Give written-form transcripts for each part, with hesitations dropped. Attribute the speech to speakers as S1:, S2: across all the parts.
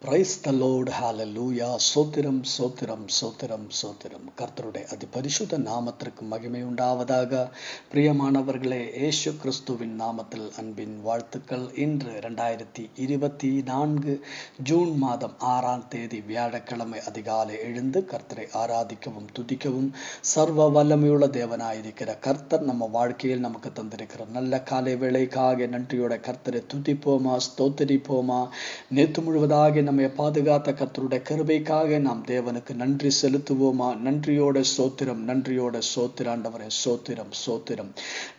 S1: Praise the Lord, ஹalleluya. சோத்திரம் சோத்திரம் சோத்திரம் சோத்திரம். கர்த்தருடைய அதிபரிசுத்த நாமத்திற்கு மகிமை உண்டாவதாக. பிரியமானவர்களே, இயேசு கிறிஸ்துவின் நாமத்தில் அன்பின் வாழ்த்துக்கள். இன்று 2024 ஜூன் மாதம் 6ஆம் தேதி வியாழக்கிழமை அதிகாலை எழுந்து கர்த்தரை ஆராதிக்கவும் துதிக்கவும் சர்வ வல்லமையுள்ள தேவனாயிருக்கிற கர்த்தர் நம்ம வாழ்க்கையில் நமக்கு தந்திருக்கிற நல்ல காலை வேளைக்காக நன்றியோட கர்த்தரை துதிப்போமா, ஸ்தோத்திரிப்போமா. நேற்று முழுவதாக நம்மை பாதுகாத்த கர்த்தருடைய கிருபைக்காக நாம் தேவனுக்கு நன்றி செலுத்துவோமா. நன்றியோட சோத்திரம், நன்றியோட சோத்திராண்டவரே, சோத்திரம் சோத்திரம்.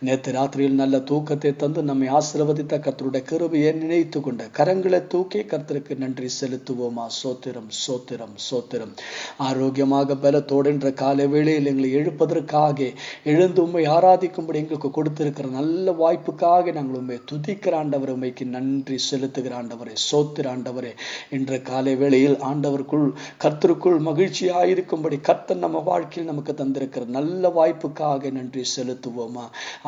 S1: நேற்று ராத்திரியில் நல்ல தூக்கத்தை தந்து நம்மை ஆசீர்வதித்த கர்த்தருடைய கிருபையை நினைத்து கொண்டு கரங்களை தூக்கி கர்த்தருக்கு நன்றி செலுத்துவோமா. சோத்திரம் சோத்திரம் சோத்திரம். ஆரோக்கியமாக பலத்தோடு என்ற காலை வேளையில் எங்களை எழுப்பதற்காக எழுந்து உண்மை ஆராதிக்கும்படி எங்களுக்கு கொடுத்திருக்கிற நல்ல வாய்ப்புக்காக நாங்கள் உண்மை துதிக்கிற ஆண்டவர், உண்மைக்கு நன்றி செலுத்துகிற ஆண்டவரே, சோத்திர ஆண்டவரே. இன்று காலை வேளையில் ஆண்டவருக்குள் கர்த்தருக்குள் மகிழ்ச்சியாயிருக்கும்படி கர்த்தர் நம்ம வாழ்க்கையில் நமக்கு தந்திருக்கிற நல்ல வாய்ப்புக்காக நன்றி செலுத்துவோமா.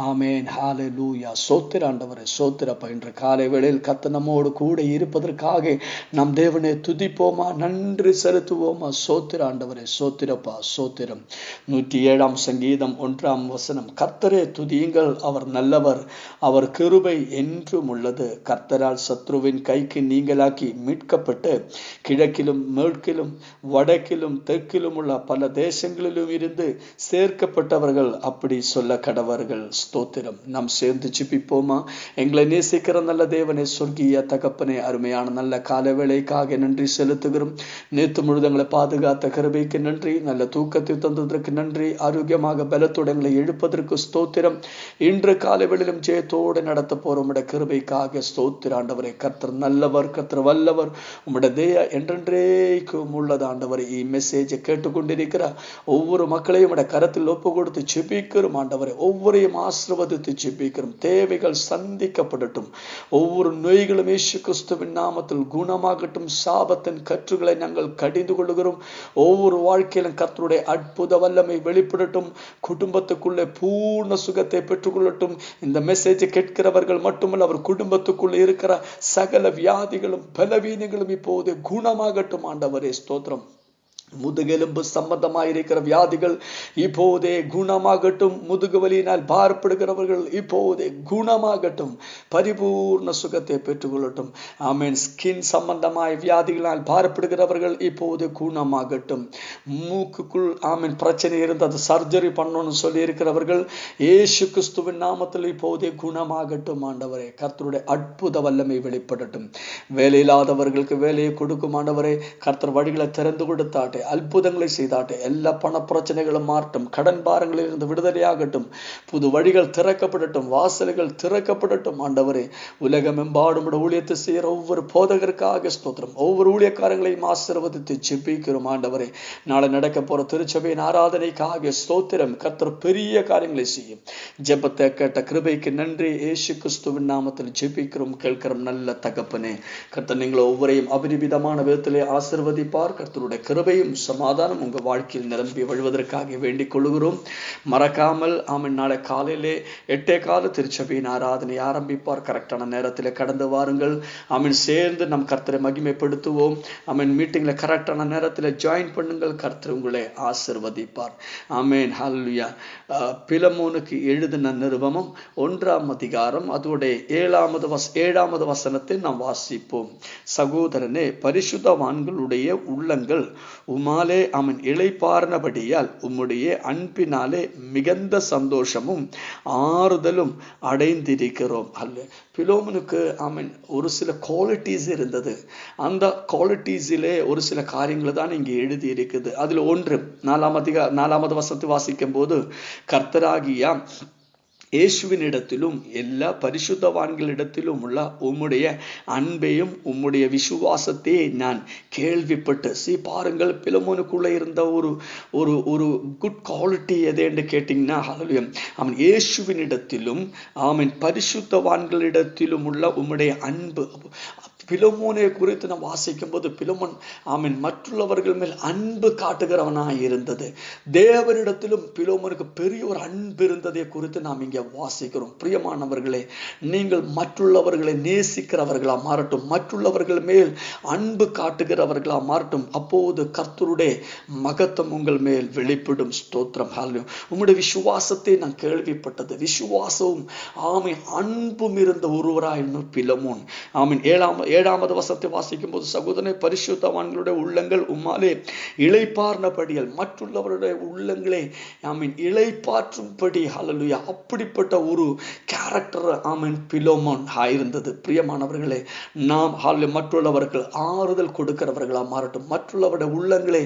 S1: ஆமேன், ஹalleluya. சோத்திர ஆண்டவரே, சோத்திரப்பா. இன்று காலை வேளையில் கர்த்தர் நம்மோடு கூட இருப்பதற்காக நம் தேவனை துதிப்போமா, நன்றி செலுத்துவோமா. சோத்திர ஆண்டவரே, சோத்திரப்பா, சோத்திரம். 107ஆம் சங்கீதம் 1ஆம் வசனம். கர்த்தரே துதியுங்கள், அவர் நல்லவர், அவர் கிருபை என்றும் உள்ளது. கர்த்தரால் சத்ருவின் கைக்கு நீங்களாக்கி மீட்கப்பட்டு கிழக்கிலும் மேற்கிலும் வடக்கிலும் தெற்கிலும் உள்ள பல தேசங்களிலும் இருந்து சேர்க்கப்பட்டவர்கள் அப்படி சொல்ல கடவர்கள். ஸ்தோத்திரம். நாம் சேர்ந்து ஜெபிப்போமா. எங்களை நேசிக்கிற நல்ல தேவனே, சொர்க்கிய தகப்பனே, அருமையான நல்ல கால வேளைக்காக நன்றி செலுத்துகிறோம். நேற்று முழுதங்களை பாதுகாத்த கிருபைக்கு நன்றி, நல்ல தூக்கத்தை தந்ததற்கு நன்றி, ஆரோக்கியமாக பலத்தோடு எங்களை எழுப்பதற்கு ஸ்தோத்திரம். இன்று காலை வேளையிலும் ஜெயத்தோடு நடத்த போற உம்முடைய கிருபைக்காக ஸ்தோத்திர ஆண்டவரே. கர்த்தர் நல்லவர், கர்த்தர் வல்லவர், உம்முடைய தேய என்றென்றைக்கும் உள்ளது ஆண்டவரே. மெசேஜை கேட்டுக்கொண்டிருக்கிற ஒவ்வொரு மக்களையும் உடைய கரத்தில் ஒப்பு கொடுத்து ஜெபிக்கிறோம் ஆண்டவரே. ஒவ்வொருவரையும் ஆசீர்வதித்து ஜெபிக்கிறோம். தேவைகள் சந்திக்கப்படட்டும். ஒவ்வொரு நோய்களும் இயேசு கிறிஸ்துவின் நாமத்தில் குணமாகட்டும். சாபத்தின் கற்றுகளை நாங்கள் கடிந்து கொள்கிறோம். ஒவ்வொரு வாழ்க்கையிலும் கர்த்தருடைய அற்புத வல்லமை வெளிப்படட்டும். குடும்பத்துக்குள்ளே பூர்ண சுகத்தை பெற்றுக்கொள்ளட்டும். இந்த மெசேஜை கேட்கிறவர்கள் மட்டுமல்ல, அவர் குடும்பத்துக்குள்ளே இருக்கிற சகல வியாதிகளும் பலவீனங்களும் இப்போது குணமாகட்டும் ஆண்டவரே. ஸ்தோத்திரம். முதுகெலும்பு சம்பந்தமாயிருக்கிற வியாதிகள் இப்போதே குணமாகட்டும். முதுகு வலியினால் பாரப்படுகிறவர்கள் இப்போதே குணமாகட்டும். பரிபூர்ண சுகத்தை பெற்றுக்கொள்ளட்டும். ஆமேன். ஸ்கின் சம்பந்தமாய் வியாதிகளால் பாரப்படுகிறவர்கள் இப்போது குணமாகட்டும். மூக்குக்குள் ஆமேன் பிரச்சனை இருந்து அது சர்ஜரி பண்ணணும்னு சொல்லி இருக்கிறவர்கள் இயேசு கிறிஸ்துவின் நாமத்தில் இப்போதே குணமாகட்டும் ஆண்டவரே. கர்த்தருடைய அற்புத வல்லமை வெளிப்படட்டும். வேலையில்லாதவர்களுக்கு வேலையை கொடுக்கும் ஆண்டவரே. கர்த்தர் வழிகளை திறந்து கொடுத்தாட்டு, அற்புதங்களை செய்தாட்டு, எல்லா பண பிரச்சனைகளும் மாறட்டும். கடன் பாரங்களில் இருந்து விடுதலையாகட்டும். புது வழிகள் திறக்கப்படட்டும். வாசல்கள் திறக்கப்படட்டும் ஆண்டவரே. உலகமெம்பாடும் ஊழியத்தை செய்கிற ஒவ்வொரு போதகருக்காக ஸ்தோத்திரம். ஒவ்வொரு ஊழியக்காரங்களையும் ஆசீர்வதித்து ஜெபிக்கிறோம் ஆண்டவரே. நாளை நடக்க போற திருச்சபையின் ஆராதனைக்காக ஸ்தோத்திரம். கர்த்தர் பெரிய காரியங்களை செய்யும். ஜெபத்தை கேட்ட கிருபைக்கு நன்றி. இயேசு கிறிஸ்துவின் நாமத்தில் ஜெபிக்கிறோம், கேட்கிறோம் நல்ல தகப்பனே. கர்த்தர் நீங்கள் ஒவ்வொருவரையும் அபரிமிதமான விதத்திலே ஆசீர்வதிப்பார். கர்த்தருடைய கிருபையும் சமாதானம் உங்க வாழ்க்கையில் நிரம்பி வழுவதற்காக வேண்டிக் கொள்கிறோம். மறக்காமல் ஆமன் நாளை காலையிலே 8:15 திருச்சபையின் ஆராதனை ஆரம்பிப்பார். கரெக்டான நேரத்தில் கடந்து வாருங்கள். ஆமன். சேர்ந்து நம் கர்த்தரை மகிமைப்படுத்துவோம். ஆமன். மீட்டிங்ல கரெக்டான நேரத்தில் ஜாயின் பண்ணுங்கள். கர்த்தர் உங்களை ஆசீர்வதிப்பார். ஆமேன், ஹல்லேலூயா. பிலமோனுக்கு எழுதின நிருபமும் 1ஆம் அதிகாரம் அதோடைய 7ஆவது வசனத்தை நாம் வாசிப்போம். சகோதரனே, பரிசுத்தவான்களுடைய உள்ளங்கள் உமாலே அவன் இளைப்பார்னபடியால் உம்முடைய அன்பினாலே மிகுந்த சந்தோஷமும் ஆறுதலும் அடைந்திருக்கிறோம். அல்ல, பிலோமனுக்கு அவன் ஒரு சில குவாலிட்டிஸ் இருந்தது. அந்த குவாலிட்டிஸிலே ஒரு சில காரியங்கள் தான் இங்கே எழுதி இருக்குது. அதுல ஒன்று 4ஆவது வசனத்தை வாசிக்கும் போது, கர்த்தராகிய இயேசுவின் இடத்திலும் எல்லா பரிசுத்தவான்களிடத்திலும் உள்ள உம்முடைய அன்பையும் உம்முடைய விசுவாசத்தையே நான் கேள்விப்பட்டு. பாருங்கள், பிலமோனுக்குள்ள இருந்த ஒரு குட் குவாலிட்டி எது என்று கேட்டீங்கன்னா, அவன் இயேசுவின் இடத்திலும் அவன் பரிசுத்தவான்களிடத்திலும் உள்ள உம்முடைய அன்பு. பிலோமோனை குறித்து நாம் வாசிக்கும் போது பிலோமோன் மற்றவர்கள் மேல் அன்பு காட்டுகிறவனாய் இருந்தது. தேவனிடத்திலும் பிலோமோனுக்கு பெரிய ஒரு அன்பு இருந்ததை குறித்து நாம் இங்கே வாசிக்கிறோம். பிரியமானவர்களே, நீங்கள் மற்றுள்ளவர்களை நேசிக்கிறவர்களா மாறட்டும், மற்றுள்ளவர்கள் மேல் அன்பு காட்டுகிறவர்களா மாறட்டும். அப்போது கர்த்தருடைய மகத்துவம் உங்கள் மேல் வெளிப்படும். ஸ்தோத்திரம். உம்முடைய விசுவாசத்தை நான் கேள்விப்பட்டது. விசுவாசமும் அன்பும் இருந்த ஒருவராய் பிலோமோன். ஏழாவது வசனத்தை வாசிக்கும் போது, சகோதரனை பரிசுத்தவான்களுடைய உள்ளங்கள் உம்மாலே இளைப்பார்ந்தபடியால் மற்றுள்ளவருடைய உள்ளங்களே இளைப்பாற்றும்படி. ஹல்லேலூயா. அப்படிப்பட்ட ஒரு கேரக்டர் பிலோமோன் ஆயிருந்தது. பிரியமானவர்களே, நாம் மற்றுள்ளவர்கள் ஆறுதல் கொடுக்கிறவர்களா மாறட்டும், மற்றுள்ளவருடைய உள்ளங்களை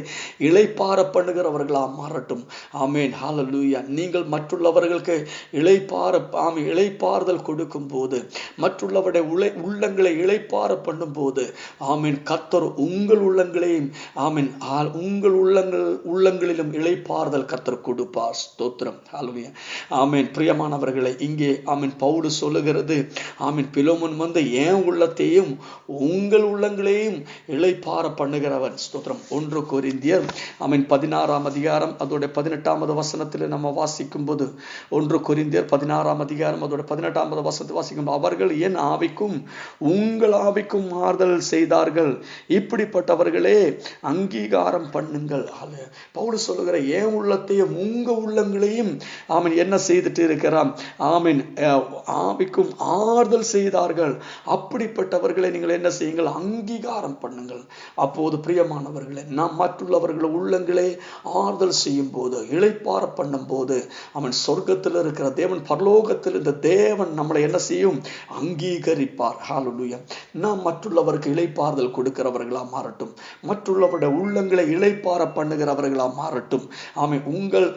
S1: இளைப்பார பண்ணுகிறவர்களா மாறட்டும். ஆமென். ஹல்லேலூயா. நீங்கள் மற்றுள்ளவர்களுக்கு இளைப்பாறுதல் கொடுக்கும் போது, மற்றுள்ளவருடைய உள்ளங்களை இளைப்பார பண்ணும் போது, கர்த்தர் உங்கள் உள்ளங்களையும் உங்கள் உள்ளங்களிலும் இளைப்பாறுதல் கர்த்தர் கொடுப்பார். ஸ்தோத்திரம். ஹல்லேலூயா. பிரியமானவர்களை, இங்கே பவுல் சொல்லுகிறது, பிலோமோன் என் உள்ளத்தையும் உங்கள் உள்ளங்களையும் இளைப்பார பண்ணுகிறவன். ஸ்தோத்திரம். 1 கொரிந்தியர் 16ஆம் அதிகாரம் அதோட 18ஆவது வசனத்தில் நம்ம வாசிக்கும் போது, 1 கொரிந்தியர் 16ஆம் அதிகாரம் அதோட 18ஆவது வசனத்தை வாசிக்கும் போது, அவர்கள் என் ஆவிக்கும் உங்கள் ஆவிக்கும் மாறுதல் செய்தார்கள், இப்படிப்பட்டவர்களே அங்கீகாரம் பண்ணுங்கள். பவுல் சொல்லுகிற என் உள்ளத்தையும் உங்க உள்ளங்களையும் என்ன செய்துட்டு இருக்கிறான்? ஆவிக்கும் ஆறுதல் செய்தார்கள், அப்படிப்பட்டவர்களை நீங்கள் என்ன செய்யுங்கள்? அங்கீகாரம் பண்ணுங்கள். அப்போது பிரியமானவர்களே, நாம் மற்றுள்ளவர்கள் உள்ளங்களே ஆறுதல் செய்யும் போது, இளைப்பார பண்ணும் போது, சொர்க்கத்தில் இருக்கிற தேவன், பரலோகத்தில் இந்த தேவன் நம்மளை என்ன செய்யும்? அங்கீகரிப்பார். ஹல்லேலூயா. நாம் மற்றுள்ளவருக்கு இளைப்பாறுதல் கொடுக்கிறவர்களா மாறட்டும், மற்றுள்ளவருடைய உள்ளங்களை இளைப்பார பண்ணுகிறவர்களா மாறட்டும். உங்கள்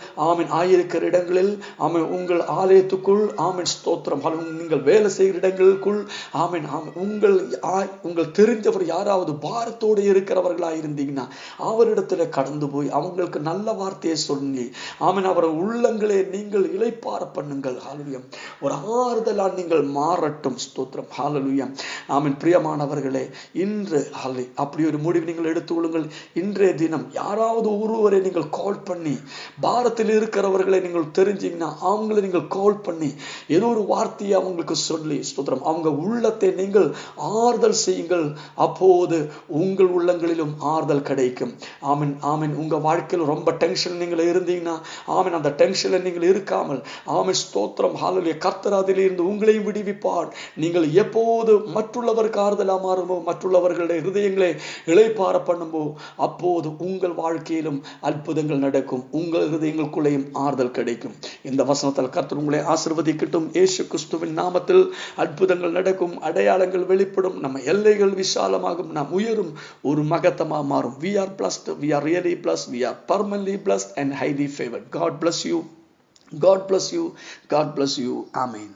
S1: ஆயிருக்கிற இடங்களில், உங்கள் ஆலயத்துக்குள், ஸ்தோத்திரம், நீங்கள் வேலை செய்கிற இடங்களுக்குள், உங்கள் தெரிஞ்சவர் யாராவது பாரத்தோடு இருக்கிறவர்களா இருந்தீங்கன்னா அவரிடத்துல கடந்து போய் அவங்களுக்கு நல்ல வார்த்தையை சொல்லி அவர் உள்ளங்களே நீங்கள் இளைப்பார பண்ணுங்கள். ஹல்லேலூயா. ஒரு ஆறுதலா நீங்கள் மாறட்டும். ஸ்தோத்திரம். ஹல்லேலூயா. பிரியமானவர்களே, இன்று அப்படி ஒரு முடிவு நீங்கள் எடுத்துக்கொள்ளுங்கள். இன்றைய தினம் யாராவது ஒருவரை நீங்கள் கால் பண்ணி, பாரத்தில் இருக்கிறவர்களை நீங்கள் தெரிஞ்சீங்கன்னா அவங்களை நீங்கள் கால் பண்ணி ஏதோ ஒரு வார்த்தையை அவங்களுக்கு சொல்லி, ஸ்தோத்திரம், அவங்க உள்ளத்தை நீங்கள் ஆறுதல் செய்யுங்கள். அப்போது உங்கள் உள்ளங்களிலும் ஆறுதல் கிடைக்கும். உங்க வாழ்க்கையில் ரொம்ப டென்ஷன் நீங்கள் இருந்தீங்கன்னா, அந்த டென்ஷன்ல நீங்கள் இருக்காமல், ஸ்தோத்திரம், ஹல்லேலூயா, கர்த்தர் அதிலிருந்து உங்களையும் விடுவிப்பார். நீங்கள் எப்போது மற்றுள்ளவருக்கு ஆறுதலா மாறுமோ, மற்றுள்ளவர்களுடைய இருதயங்களை இளைப்பார பண்ணும்போ, அப்போது உங்கள் வாழ்க்கையிலும் அற்புதங்கள் நடக்கும், உங்கள் இருதயங்களுக்குள்ளேயும் ஆறுதல் கிடைக்கும். இந்த வசனத்தால் கர்த்தர் உங்களை ஆசீர்வதிக்கட்டும். இயேசு கிறிஸ்துவின் நாமத்தில் அற்புதங்கள் நடக்கும், அடையாளங்கள் வெளிப்படும், நம்ம எல்லைகள் விசாலமாகும், நாம் உயரும், ஒரு மகத்தமா மாறும். We are blessed, we are really blessed, we are permanently blessed and highly favored. God bless you. God bless you. God bless you. Amen.